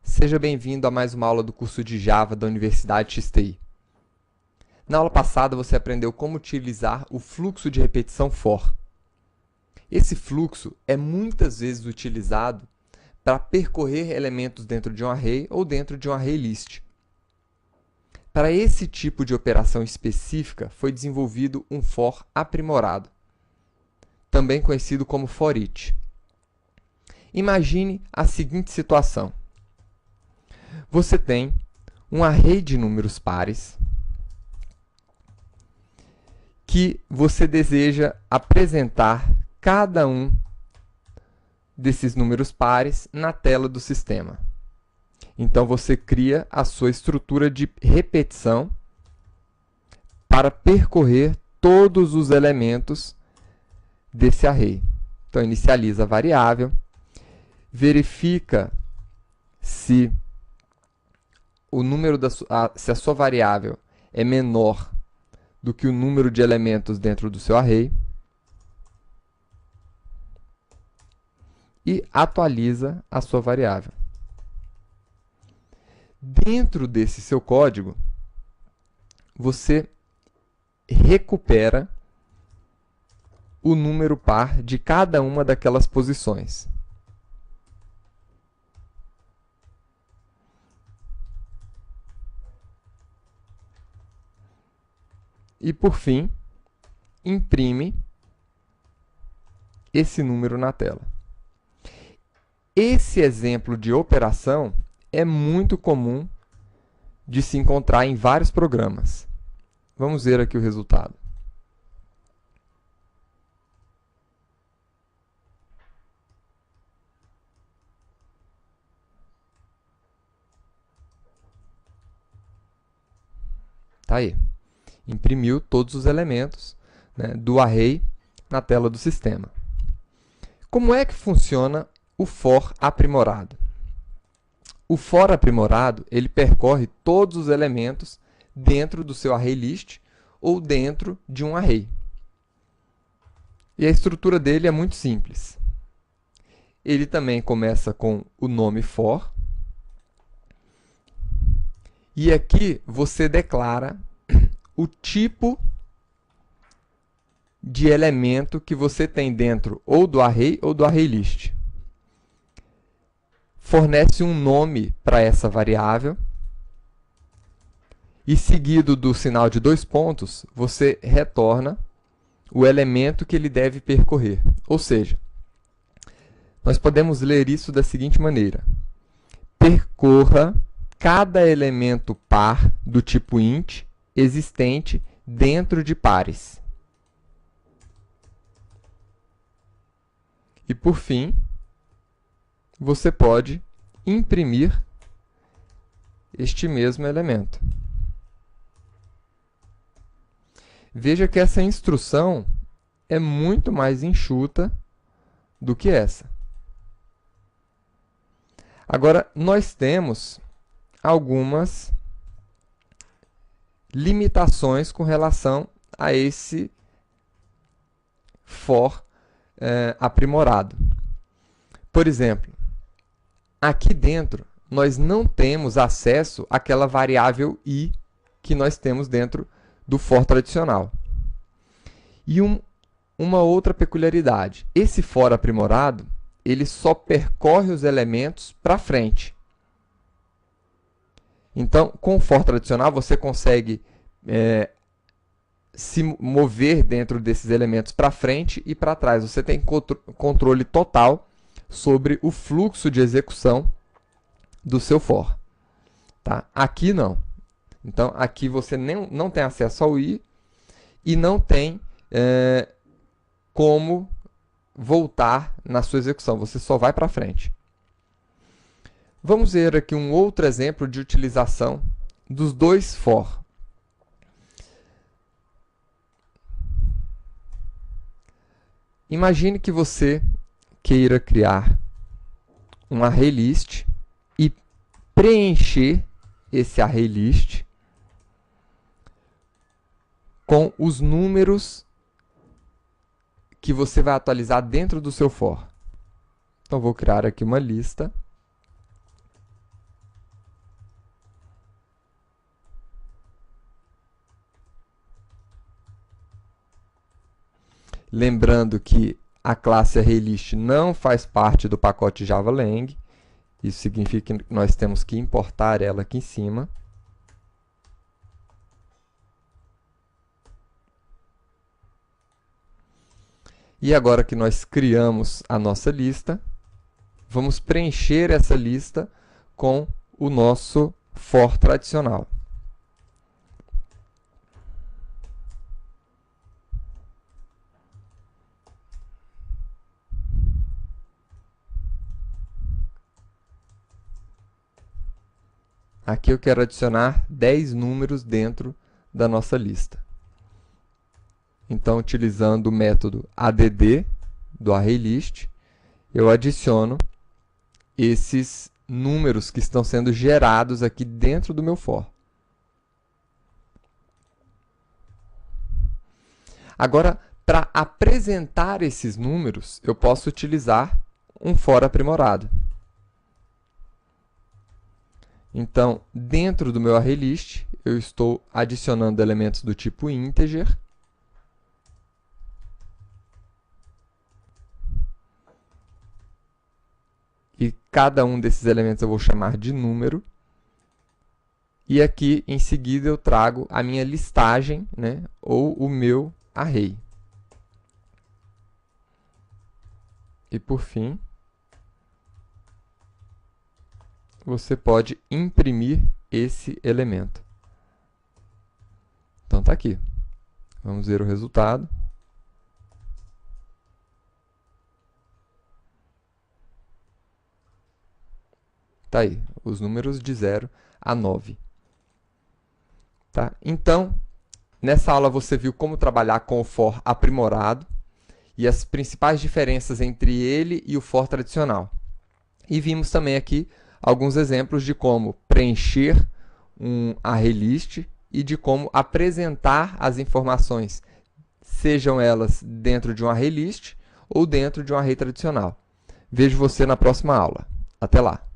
Seja bem-vindo a mais uma aula do curso de Java da Universidade XTI. Na aula passada, você aprendeu como utilizar o fluxo de repetição for. Esse fluxo é muitas vezes utilizado para percorrer elementos dentro de um array ou dentro de um array list. Para esse tipo de operação específica, foi desenvolvido um for aprimorado, também conhecido como for each. Imagine a seguinte situação. Você tem um array de números pares que você deseja apresentar cada um desses números pares na tela do sistema. Então, você cria a sua estrutura de repetição para percorrer todos os elementos desse array. Então, inicializa a variável, verifica se se a sua variável é menor do que o número de elementos dentro do seu array e atualiza a sua variável. Dentro desse seu código, você recupera o número par de cada uma daquelas posições. E, por fim, imprime esse número na tela. Esse exemplo de operação é muito comum de se encontrar em vários programas. Vamos ver aqui o resultado. Tá aí. Imprimiu todos os elementos, né, do array na tela do sistema. Como é que funciona o for aprimorado? O for aprimorado, ele percorre todos os elementos dentro do seu array list ou dentro de um array. E a estrutura dele é muito simples. Ele também começa com o nome for. E aqui você declara o tipo de elemento que você tem dentro ou do array list. Fornece um nome para essa variável e, seguido do sinal de 2 pontos, você retorna o elemento que ele deve percorrer. Ou seja, nós podemos ler isso da seguinte maneira: percorra cada elemento par do tipo int existente dentro de pares. E, por fim, você pode imprimir este mesmo elemento. Veja que essa instrução é muito mais enxuta do que essa. Agora, nós temos algumas limitações com relação a esse for aprimorado. Por exemplo, aqui dentro nós não temos acesso àquela variável i que nós temos dentro do for tradicional. E uma outra peculiaridade: esse for aprimorado, ele só percorre os elementos para frente. Então, com o for tradicional, você consegue se mover dentro desses elementos para frente e para trás. Você tem controle total sobre o fluxo de execução do seu for. Tá? Aqui não. Então, aqui você não tem acesso ao i e não tem como voltar na sua execução. Você só vai para frente. Vamos ver aqui um outro exemplo de utilização dos dois for. Imagine que você queira criar um array list e preencher esse array list com os números que você vai atualizar dentro do seu for. Então, vou criar aqui uma lista. Lembrando que a classe ArrayList não faz parte do pacote JavaLang. Isso significa que nós temos que importar ela aqui em cima. E agora que nós criamos a nossa lista, vamos preencher essa lista com o nosso for tradicional. Aqui eu quero adicionar 10 números dentro da nossa lista. Então, utilizando o método add do ArrayList, eu adiciono esses números que estão sendo gerados aqui dentro do meu for. Agora, para apresentar esses números, eu posso utilizar um for aprimorado. Então, dentro do meu ArrayList, eu estou adicionando elementos do tipo integer. E cada um desses elementos eu vou chamar de número. E aqui, em seguida, eu trago a minha listagem, né, ou o meu array. E, por fim, você pode imprimir esse elemento. Então, está aqui. Vamos ver o resultado. Está aí, os números de 0 a 9. Tá? Então, nessa aula você viu como trabalhar com o for aprimorado e as principais diferenças entre ele e o for tradicional. E vimos também aqui alguns exemplos de como preencher um ArrayList e de como apresentar as informações, sejam elas dentro de um ArrayList ou dentro de um array tradicional. Vejo você na próxima aula. Até lá!